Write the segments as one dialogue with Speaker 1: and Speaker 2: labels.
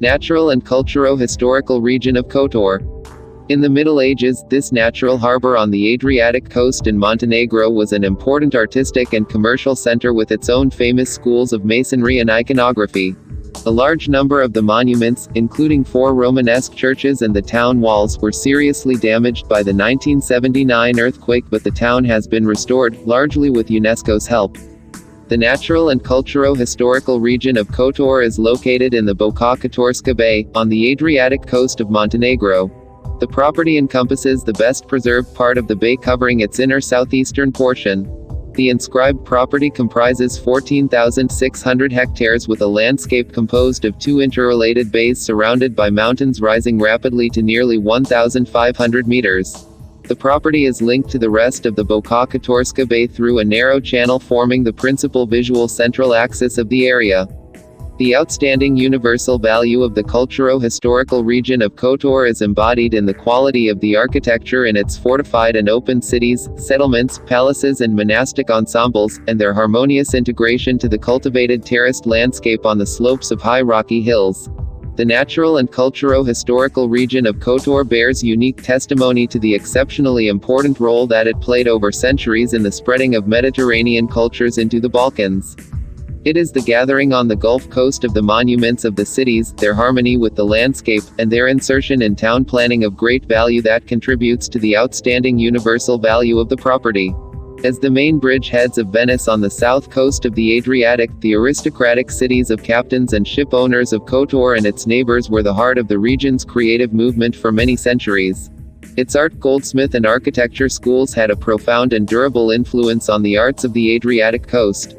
Speaker 1: Natural and culturo-historical region of Kotor. In the Middle Ages, this natural harbor on the Adriatic coast in Montenegro was an important artistic and commercial center with its own famous schools of masonry and iconography. A large number of the monuments, including 4 Romanesque churches and the town walls, were seriously damaged by the 1979 earthquake, but the town has been restored, largely with UNESCO's help. The natural and culturo-historical region of Kotor is located in the Kotorska Bay, on the Adriatic coast of Montenegro. The property encompasses the best preserved part of the bay, covering its inner southeastern portion. The inscribed property comprises 14,600 hectares with a landscape composed of 2 interrelated bays surrounded by mountains rising rapidly to nearly 1,500 meters. The property is linked to the rest of the Kotorska Bay through a narrow channel forming the principal visual central axis of the area. The outstanding universal value of the culturo-historical region of Kotor is embodied in the quality of the architecture in its fortified and open cities, settlements, palaces and monastic ensembles, and their harmonious integration to the cultivated terraced landscape on the slopes of high rocky hills. The natural and culturo-historical region of Kotor bears unique testimony to the exceptionally important role that it played over centuries in the spreading of Mediterranean cultures into the Balkans. It is the gathering on the Gulf Coast of the monuments of the cities, their harmony with the landscape, and their insertion in town planning of great value that contributes to the outstanding universal value of the property. As the main bridgeheads of Venice on the south coast of the Adriatic, the aristocratic cities of captains and ship owners of Kotor and its neighbors were the heart of the region's creative movement for many centuries. Its art, goldsmith and architecture schools had a profound and durable influence on the arts of the Adriatic coast.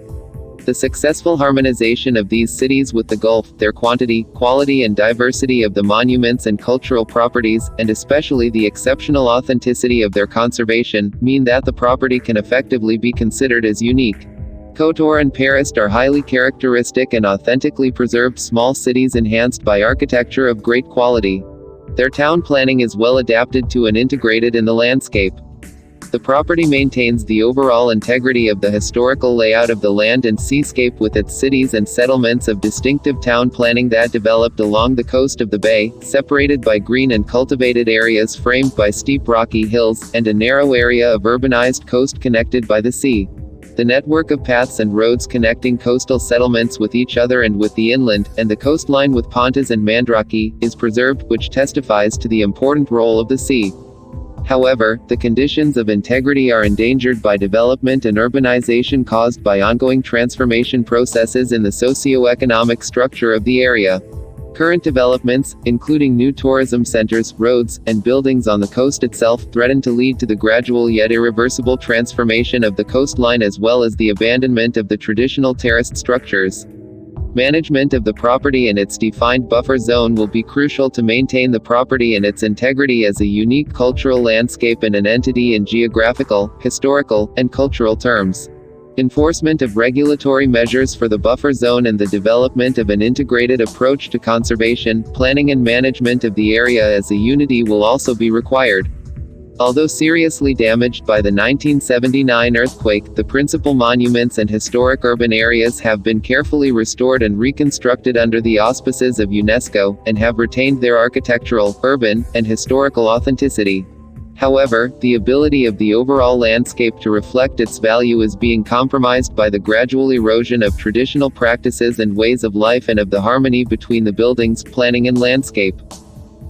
Speaker 1: The successful harmonization of these cities with the Gulf, their quantity, quality and diversity of the monuments and cultural properties, and especially the exceptional authenticity of their conservation, mean that the property can effectively be considered as unique. Kotor and Paris are highly characteristic and authentically preserved small cities enhanced by architecture of great quality. Their town planning is well adapted to and integrated in the landscape. The property maintains the overall integrity of the historical layout of the land and seascape with its cities and settlements of distinctive town planning that developed along the coast of the bay, separated by green and cultivated areas framed by steep rocky hills, and a narrow area of urbanized coast connected by the sea. The network of paths and roads connecting coastal settlements with each other and with the inland, and the coastline with Pontas and Mandraki, is preserved, which testifies to the important role of the sea. However, the conditions of integrity are endangered by development and urbanization caused by ongoing transformation processes in the socio-economic structure of the area. Current developments, including new tourism centers, roads, and buildings on the coast itself, threaten to lead to the gradual yet irreversible transformation of the coastline as well as the abandonment of the traditional terraced structures. Management of the property and its defined buffer zone will be crucial to maintain the property and its integrity as a unique cultural landscape and an entity in geographical, historical, and cultural terms. Enforcement of regulatory measures for the buffer zone and the development of an integrated approach to conservation, planning and management of the area as a unity will also be required. Although seriously damaged by the 1979 earthquake, the principal monuments and historic urban areas have been carefully restored and reconstructed under the auspices of UNESCO, and have retained their architectural, urban, and historical authenticity. However, the ability of the overall landscape to reflect its value is being compromised by the gradual erosion of traditional practices and ways of life and of the harmony between the buildings, planning and landscape.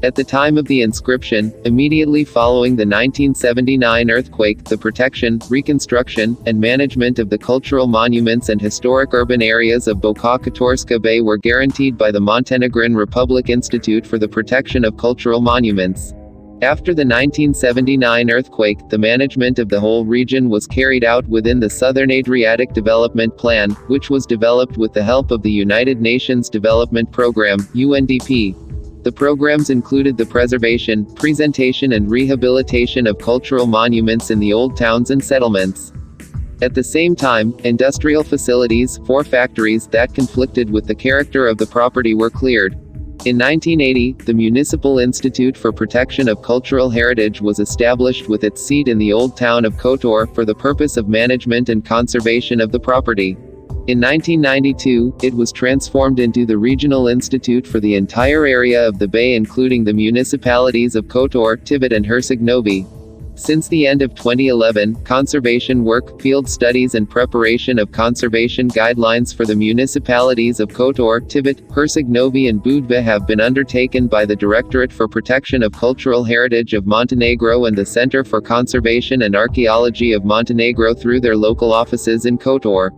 Speaker 1: At the time of the inscription, immediately following the 1979 earthquake, the protection, reconstruction, and management of the cultural monuments and historic urban areas of Kotorska Bay were guaranteed by the Montenegrin Republic Institute for the Protection of Cultural Monuments. After the 1979 earthquake, the management of the whole region was carried out within the Southern Adriatic Development Plan, which was developed with the help of the United Nations Development Programme, UNDP. The programs included the preservation, presentation and rehabilitation of cultural monuments in the old towns and settlements. At the same time, industrial facilities, 4 factories that conflicted with the character of the property were cleared. In 1980, the Municipal Institute for Protection of Cultural Heritage was established with its seat in the old town of Kotor, for the purpose of management and conservation of the property. In 1992, it was transformed into the Regional Institute for the entire area of the bay, including the municipalities of Kotor, Tibet and Herceg-Novi. Since the end of 2011, conservation work, field studies and preparation of conservation guidelines for the municipalities of Kotor, Tibet, Herceg-Novi and Budva have been undertaken by the Directorate for Protection of Cultural Heritage of Montenegro and the Center for Conservation and Archaeology of Montenegro through their local offices in Kotor.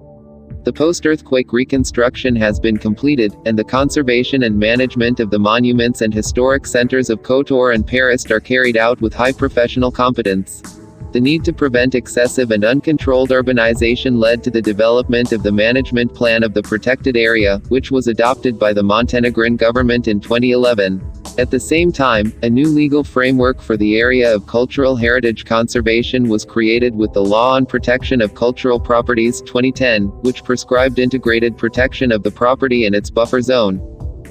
Speaker 1: The post-earthquake reconstruction has been completed, and the conservation and management of the monuments and historic centers of Kotor and Paris are carried out with high professional competence. The need to prevent excessive and uncontrolled urbanization led to the development of the management plan of the protected area, which was adopted by the Montenegrin government in 2011. At the same time, a new legal framework for the area of cultural heritage conservation was created with the Law on Protection of Cultural Properties 2010, which prescribed integrated protection of the property in its buffer zone.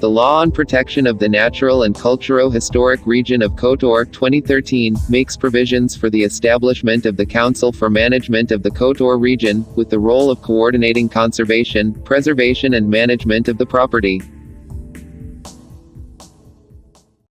Speaker 1: The Law on Protection of the Natural and Culturo-Historic Region of Kotor 2013 makes provisions for the establishment of the Council for Management of the Kotor region, with the role of coordinating conservation, preservation and management of the property.